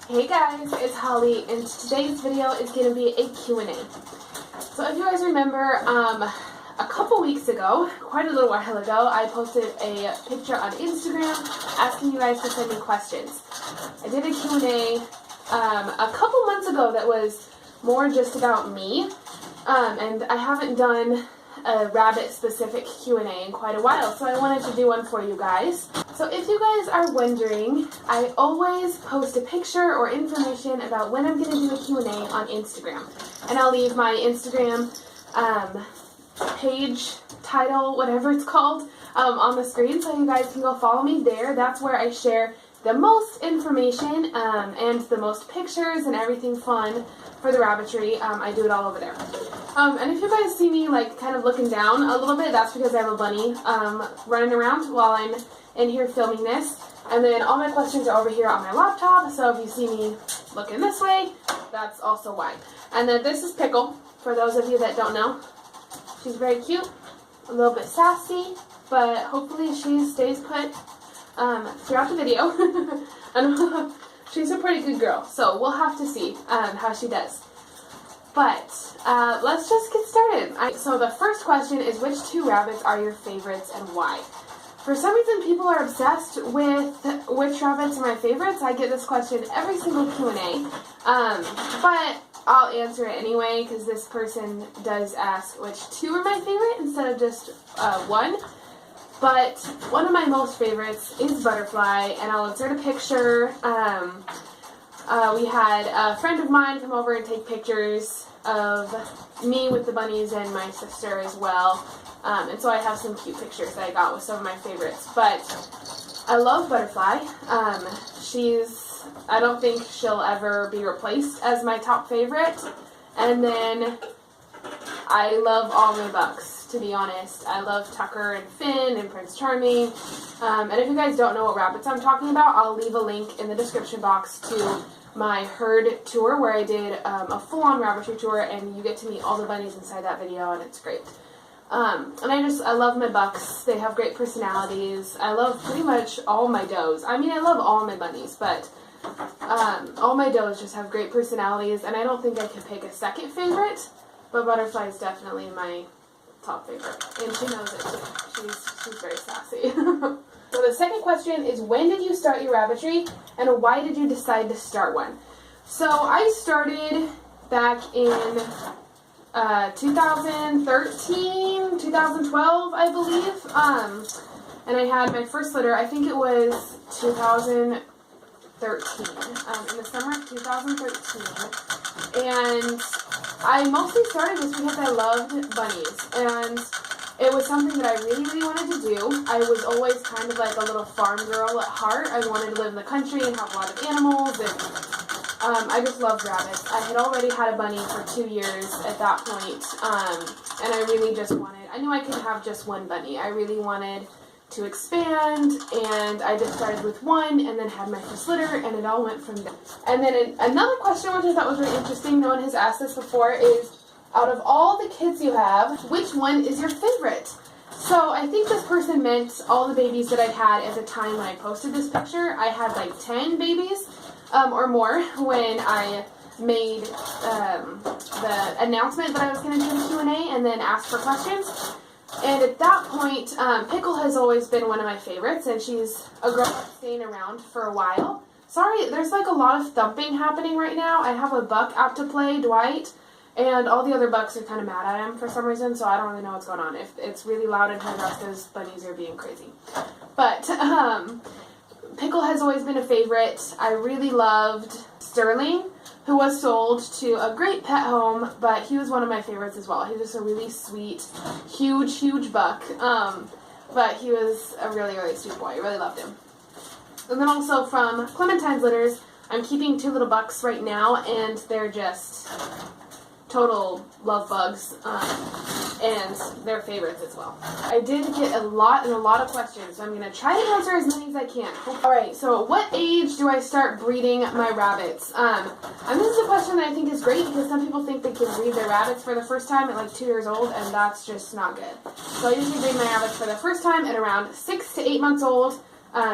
Hey guys, it's Holly, and today's video is going to be a Q&A. So if you guys remember, a couple weeks ago, quite a little while ago, I posted a picture on Instagram asking you guys to send me questions. I did a Q&A a couple months ago that was more just about me, and I haven't done a rabbit specific Q&A in quite a while, so I wanted to do one for you guys. So if you guys are wondering, I always post a picture or information about when I'm going to do a Q&A on Instagram, and I'll leave my Instagram page, title, whatever it's called, on the screen so you guys can go follow me there. That's where I share the most information and the most pictures and everything fun for the Rabbitry. I do it all over there. And if you guys see me like kind of looking down a little bit, that's because I have a bunny running around while I'm in here filming this. And then all my questions are over here on my laptop, so if you see me looking this way, that's also why. And then this is Pickle, for those of you that don't know. She's very cute, a little bit sassy, but hopefully she stays put throughout the video. And she's a pretty good girl, so we'll have to see how she does. But let's just get started. So the first question is, which two rabbits are your favorites and why? For some reason, people are obsessed with which rabbits are my favorites. I get this question every single Q&A, but I'll answer it anyway because this person does ask which two are my favorite instead of just one. But one of my most favorites is Butterfly, and I'll insert a picture. We had a friend of mine come over and take pictures of me with the bunnies and my sister as well. And so I have some cute pictures that I got with some of my favorites. But I love Butterfly. I don't think she'll ever be replaced as my top favorite. And then I love all my bucks, to be honest. I love Tucker and Finn and Prince Charming. And if you guys don't know what rabbits I'm talking about, I'll leave a link in the description box to my herd tour where I did a full-on Rabbitry tour, and you get to meet all the bunnies inside that video, and it's great. And I love my bucks. They have great personalities. I love pretty much all my does. I mean, I love all my bunnies, but all my does just have great personalities, and I don't think I could pick a second favorite, but Butterfly is definitely my top favorite, and she knows it too. She's very sassy. So the second question is, when did you start your Rabbitry, and why did you decide to start one? So I started back in 2013, 2012, I believe, and I had my first litter, I think it was 2013, in the summer of 2013, and I mostly started just because I loved bunnies, and it was something that I really, really wanted to do. I was always kind of like a little farm girl at heart. I wanted to live in the country and have a lot of animals, and I just loved rabbits. I had already had a bunny for 2 years at that point, and I really just wanted, I knew I couldn't have just one bunny. I really wanted to expand, and I just started with one and then had my first litter, and it all went from there. And then another question, which I thought was really interesting, no one has asked this before, is, out of all the kids you have, which one is your favorite? So I think this person meant all the babies that I had at the time when I posted this picture. I had like 10 babies or more when I made the announcement that I was going to do the Q&A and then ask for questions. And at that point, Pickle has always been one of my favorites, and she's a girl that's staying around for a while. Sorry, there's like a lot of thumping happening right now. I have a buck out to play, Dwight, and all the other bucks are kind of mad at him for some reason, so I don't really know what's going on. If it's really loud in her house, those bunnies are being crazy. But Pickle has always been a favorite. I really loved Sterling, who was sold to a great pet home, but he was one of my favorites as well. He was just a really sweet, huge buck, but he was a really, really sweet boy. I really loved him. And then also from Clementine's litters, I'm keeping 2 little bucks right now, and they're just total love bugs, and they're favorites as well. I did get a lot of questions, so I'm going to try to answer as many as I can. Alright, so what age do I start breeding my rabbits? And this is a question that I think is great because some people think they can breed their rabbits for the first time at like 2 years old, and that's just not good. So I usually breed my rabbits for the first time at around 6 to 8 months old.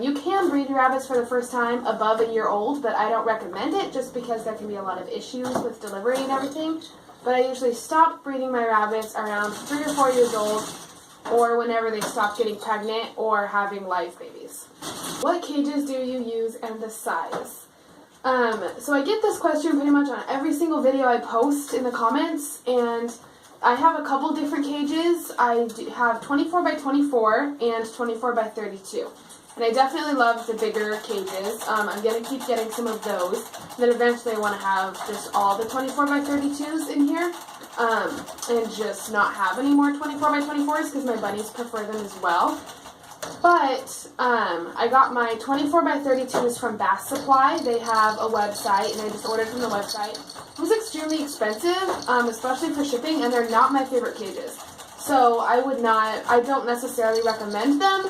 You can breed your rabbits for the first time above a year old, but I don't recommend it just because there can be a lot of issues with delivery and everything. But I usually stop breeding my rabbits around 3 or 4 years old, or whenever they stop getting pregnant or having live babies. What cages do you use and the size? So I get this question pretty much on every single video I post in the comments, and I have a couple different cages. I have 24 by 24 and 24 by 32. And I definitely love the bigger cages. I'm going to keep getting some of those. Then eventually I want to have just all the 24 by 32s in here. And just not have any more 24 by 24s because my bunnies prefer them as well. But I got my 24 by 32s from Bass Supply. They have a website, and I just ordered from the website. It was extremely expensive, especially for shipping, and they're not my favorite cages. So I don't necessarily recommend them.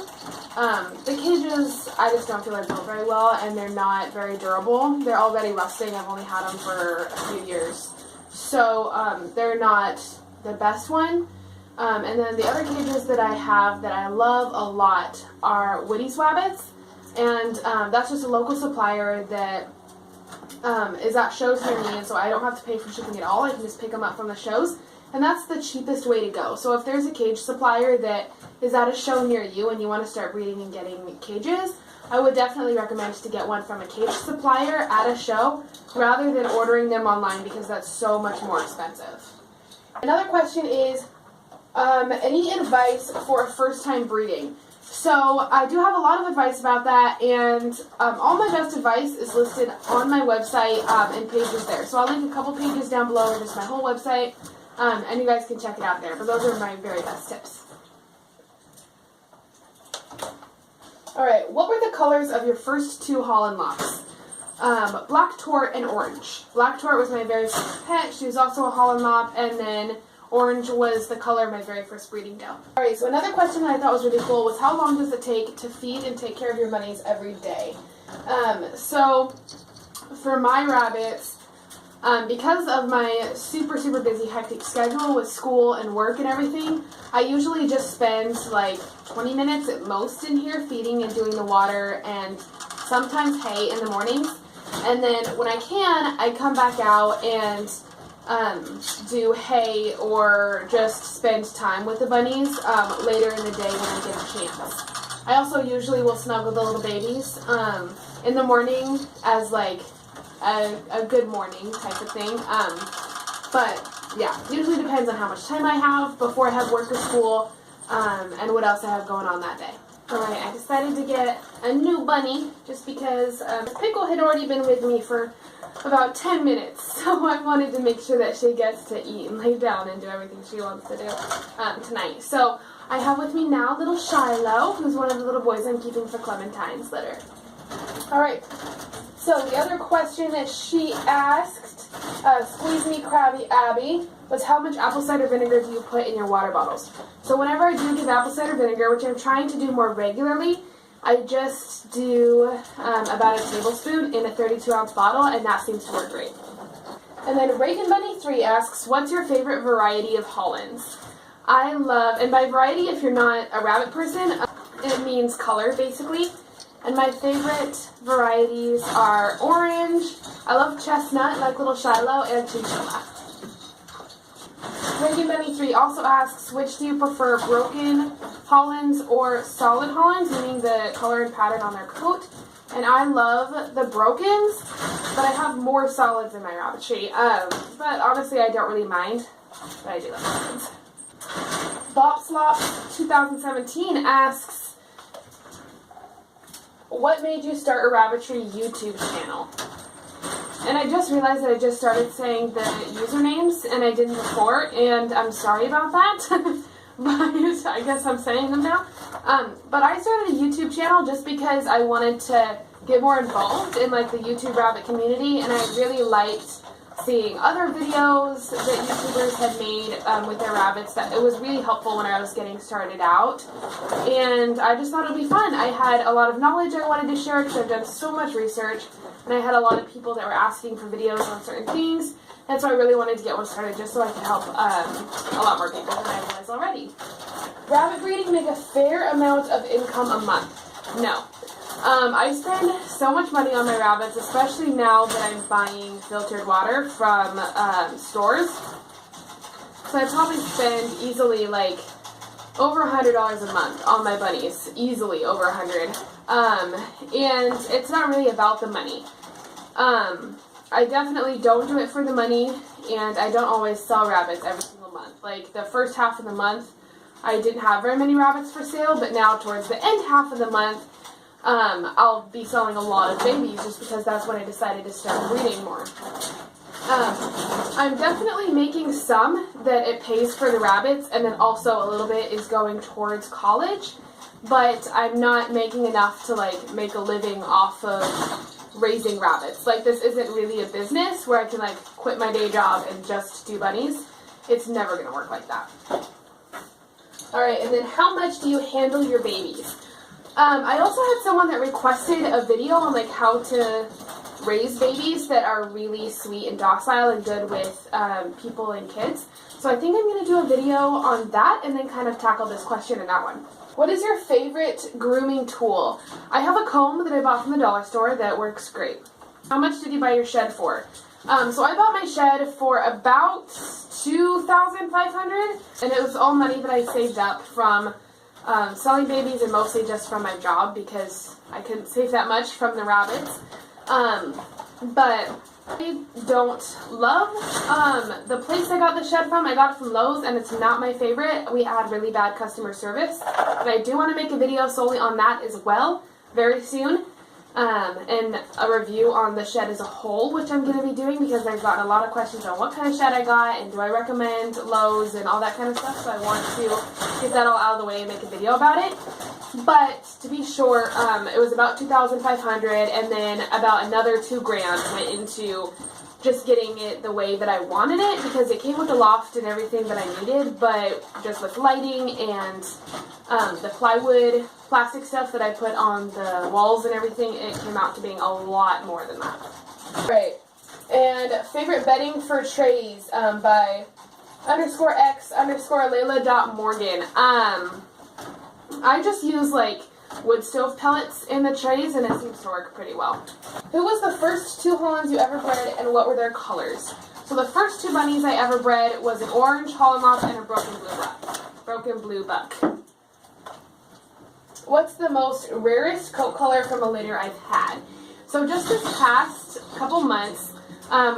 The cages, I just don't feel like built very well, and they're not very durable. They're already rusting. I've only had them for a few years. So they're not the best one. And then the other cages that I have that I love a lot are Woody's Wabbits. And that's just a local supplier that is at shows near me, and so I don't have to pay for shipping at all. I can just pick them up from the shows. And that's the cheapest way to go. So if there's a cage supplier that is at a show near you and you want to start breeding and getting cages, I would definitely recommend to get one from a cage supplier at a show rather than ordering them online because that's so much more expensive. Another question is, any advice for first-time breeding? So I do have a lot of advice about that, and all my best advice is listed on my website and pages there. So I'll link a couple pages down below, or just my whole website, and you guys can check it out there. But those are my very best tips. Alright, what were the colors of your first 2 Holland Lops? Black Tort and Orange. Black Tort was my very first pet. She was also a Holland Lop, and then Orange was the color of my very first breeding doe. Alright, so another question that I thought was really cool was how long does it take to feed and take care of your bunnies every day? So for my rabbits, because of my super busy hectic schedule with school and work and everything, I usually just spend like 20 minutes at most in here feeding and doing the water and sometimes hay in the mornings. And then when I can, I come back out and do hay or just spend time with the bunnies later in the day when I get a chance. I also usually will snuggle the little babies in the morning as like a good morning type of thing. But yeah, usually depends on how much time I have before I have work or school and what else I have going on that day. Alright, I decided to get a new bunny just because Pickle had already been with me for about 10 minutes, so I wanted to make sure that she gets to eat and lay down and do everything she wants to do tonight. So I have with me now little Shiloh, who's one of the little boys I'm keeping for Clementine's litter. Alright, so the other question that she asked, Squeeze Me Krabby Abby, was how much apple cider vinegar do you put in your water bottles? So whenever I do give apple cider vinegar, which I'm trying to do more regularly, I just do about a tablespoon in a 32-ounce bottle, and that seems to work great. And then Reagan Bunny 3 asks, what's your favorite variety of Hollands? I love, and by variety, if you're not a rabbit person, it means color, basically. And my favorite varieties are orange, I love chestnut, like little Shiloh, and chinchilla. Reagan Bunny 3 also asks, which do you prefer, broken Hollands or solid Hollands, meaning the color and pattern on their coat? And I love the brokens, but I have more solids in my Rabbitry. But honestly, I don't really mind, but I do like brokens. Bopslop 2017 asks, what made you start a Rabbitry YouTube channel? And I just realized that I just started saying the usernames, and I didn't before, and I'm sorry about that. But I guess I'm saying them now. But I started a YouTube channel just because I wanted to get more involved in like the YouTube rabbit community, and I really liked seeing other videos that YouTubers had made with their rabbits. That it was really helpful when I was getting started out, and I just thought it would be fun. I had a lot of knowledge I wanted to share because I've done so much research, and I had a lot of people that were asking for videos on certain things, and so I really wanted to get one started just so I could help a lot more people than I was already. Rabbit breeding make a fair amount of income a month? No. I spend so much money on my rabbits, especially now that I'm buying filtered water from stores. So I probably spend easily like over $100 a month on my bunnies, easily over $100. And it's not really about the money. I definitely don't do it for the money, and I don't always sell rabbits every single month. Like the first half of the month, I didn't have very many rabbits for sale, but now towards the end half of the month, I'll be selling a lot of babies just because that's when I decided to start breeding more. I'm definitely making some that it pays for the rabbits, and then also a little bit is going towards college, but I'm not making enough to like make a living off of raising rabbits. Like this isn't really a business where I can like quit my day job and just do bunnies. It's never gonna work like that. Alright, and then how much do you handle your babies? I also had someone that requested a video on like how to raise babies that are really sweet and docile and good with people and kids. So I think I'm going to do a video on that and then kind of tackle this question in that one. What is your favorite grooming tool? I have a comb that I bought from the dollar store that works great. How much did you buy your shed for? So I bought my shed for about $2,500, and it was all money that I saved up from selling babies and mostly just from my job because I couldn't save that much from the rabbits. But I don't love the place I got the shed from. I got it from Lowe's, and it's not my favorite. We had really bad customer service, but I do want to make a video solely on that as well very soon, and a review on the shed as a whole, which I'm going to be doing because I've gotten a lot of questions on what kind of shed I got and do I recommend Lowe's and all that kind of stuff, so I want to get that all out of the way and make a video about it. But to be sure, it was about $2,500, and then about another $2,000 went into just getting it the way that I wanted it, because it came with a loft and everything that I needed, but just with lighting and the plywood plastic stuff that I put on the walls and everything, it came out to being a lot more than that. Right. And favorite bedding for trays by _x_Layla.Morgan. I just use like wood stove pellets in the trays, and it seems to work pretty well. Who was the first 2 Hollands you ever bred, and what were their colors? So the first 2 bunnies I ever bred was an orange Holland Lop and a broken blue buck. What's the most rarest coat color from a litter I've had? So just this past couple months,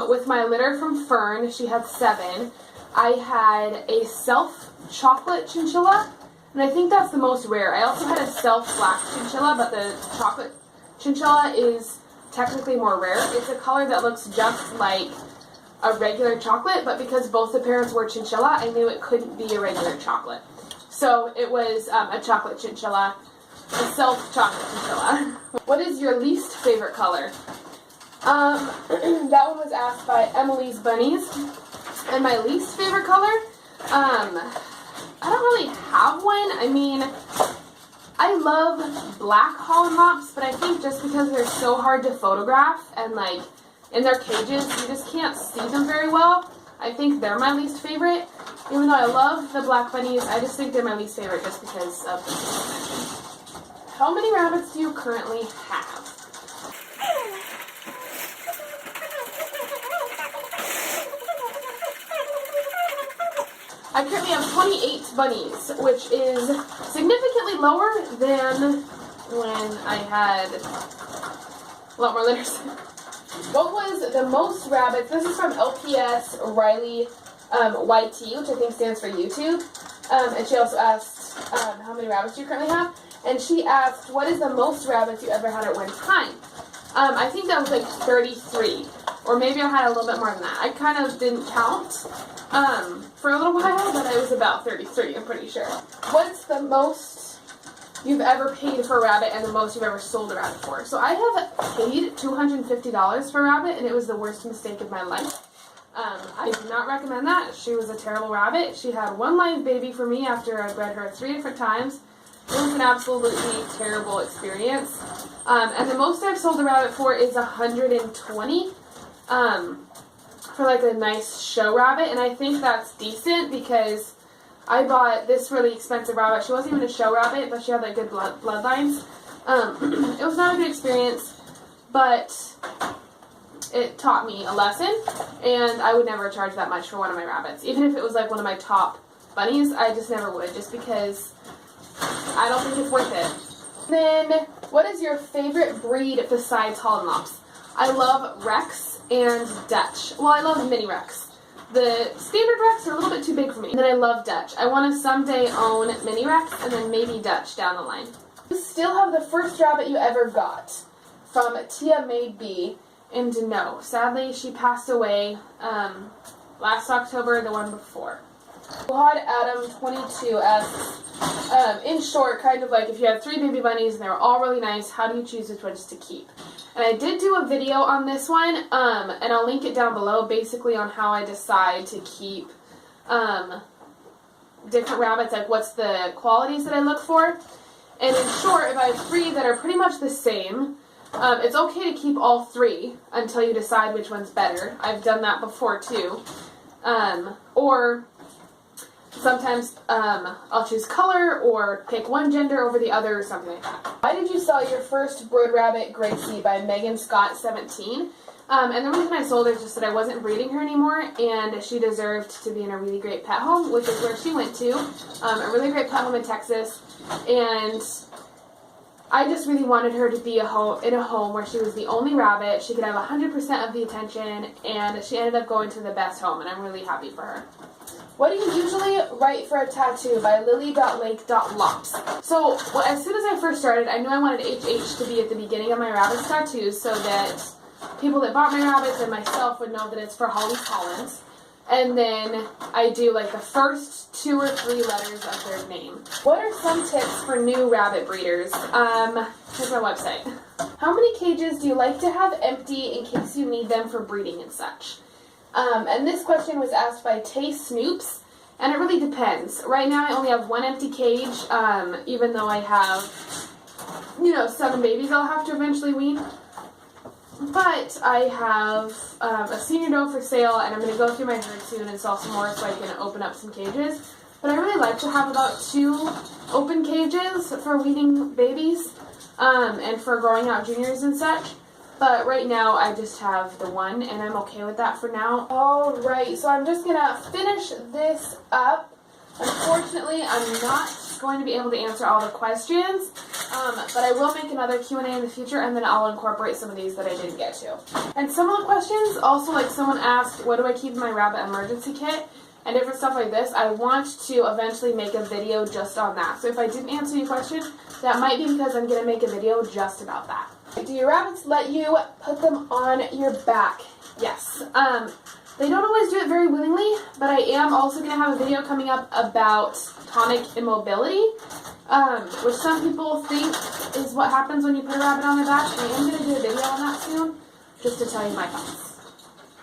with my litter from Fern, she had 7, I had a self chocolate chinchilla. And I think that's the most rare. I also had a self-black chinchilla, but the chocolate chinchilla is technically more rare. It's a color that looks just like a regular chocolate, but because both the parents were chinchilla, I knew it couldn't be a regular chocolate. So it was a chocolate chinchilla, a self-chocolate chinchilla. What is your least favorite color? That one was asked by Emily's Bunnies. And my least favorite color? I don't really have one. I mean, I love black Holland Lops, but I think just because they're so hard to photograph and like in their cages, you just can't see them very well. I think they're my least favorite. Even though I love the black bunnies, I just think they're my least favorite just because of the things I mentioned. How many rabbits do you currently have? I currently have 28 bunnies, which is significantly lower than when I had a lot more litters. What was the most rabbits? This is from LPS Riley YT, which I think stands for YouTube. And she also asked how many rabbits do you currently have? And she asked, what is the most rabbits you ever had at one time? I think that was like 33. Or maybe I had a little bit more than that. I kind of didn't count for a little while, but I was about 33, I'm pretty sure. What's the most you've ever paid for a rabbit and the most you've ever sold a rabbit for? So I have paid $250 for a rabbit, and it was the worst mistake of my life. I do not recommend that. She was a terrible rabbit. She had 1 live baby for me after I bred her 3 different times. It was an absolutely terrible experience. And the most I've sold a rabbit for is $120. For like a nice show rabbit, and I think that's decent because I bought this really expensive rabbit. She wasn't even a show rabbit, but she had like good bloodlines. It was not a good experience, but it taught me a lesson, and I would never charge that much for one of my rabbits. Even if it was like one of my top bunnies, I just never would, just because I don't think it's worth it. Then, what is your favorite breed besides Holland Lops? I love Rex and Dutch. Well, I love mini Rex. The standard Rex are a little bit too big for me. And then I love Dutch. I want to someday own mini Rex and then maybe Dutch down the line. You still have the first rabbit you ever got? From Tia May B. And no, sadly she passed away last October, the one before. Claude Adam 22 asks, in short, kind of like if you have 3 baby bunnies and they were all really nice, how do you choose which ones to keep? And I did do a video on this one, and I'll link it down below, basically on how I decide to keep different rabbits, like what's the qualities that I look for. And in short, if I have 3 that are pretty much the same, it's okay to keep all 3 until you decide which one's better. I've done that before too. Or sometimes I'll choose color or pick one gender over the other or something like that. Why did you sell your first brood rabbit, Gracie, by Megan Scott 17? And the reason I sold her is just that I wasn't breeding her anymore, and she deserved to be in a really great pet home, which is where she went to, a really great pet home in Texas, and I just really wanted her to be in a home where she was the only rabbit, she could have 100% of the attention, and she ended up going to the best home, and I'm really happy for her. What do you usually write for a tattoo? By lily.lake.lops. So, as soon as I first started, I knew I wanted HH to be at the beginning of my rabbit's tattoos so that people that bought my rabbits and myself would know that it's for Holly Collins. And then I do like the first 2 or 3 letters of their name. What are some tips for new rabbit breeders? Here's my website. How many cages do you like to have empty in case you need them for breeding and such? And this question was asked by Tay Snoops, and it really depends. Right now I only have 1 empty cage, even though I have, 7 babies I'll have to eventually wean. But I have a senior doe for sale, and I'm going to go through my herd soon and sell some more so I can open up some cages. But I really like to have about 2 open cages for weaning babies, and for growing out juniors and such. But right now, I just have the 1, and I'm okay with that for now. Alright, so I'm just going to finish this up. Unfortunately, I'm not going to be able to answer all the questions, but I will make another Q&A in the future, and then I'll incorporate some of these that I didn't get to. And some of the questions, also like someone asked, what do I keep in my rabbit emergency kit? And different stuff like this, I want to eventually make a video just on that. So if I didn't answer your question, that might be because I'm going to make a video just about that. Do your rabbits let you put them on your back? Yes. They don't always do it very willingly, but I am also going to have a video coming up about tonic immobility, which some people think is what happens when you put a rabbit on their back. I am going to do a video on that soon, just to tell you my thoughts.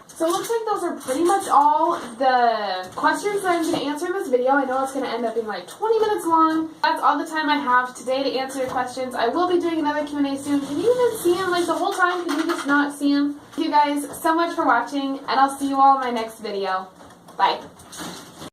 So it looks like those are pretty much all the questions that I'm going to answer in this video. I know it's going to end up being like 20 minutes long. That's all the time I have today to answer your questions. I will be doing another Q&A soon. Can you even see them? Like the whole time, can you just not see them? Thank you guys so much for watching, and I'll see you all in my next video. Bye.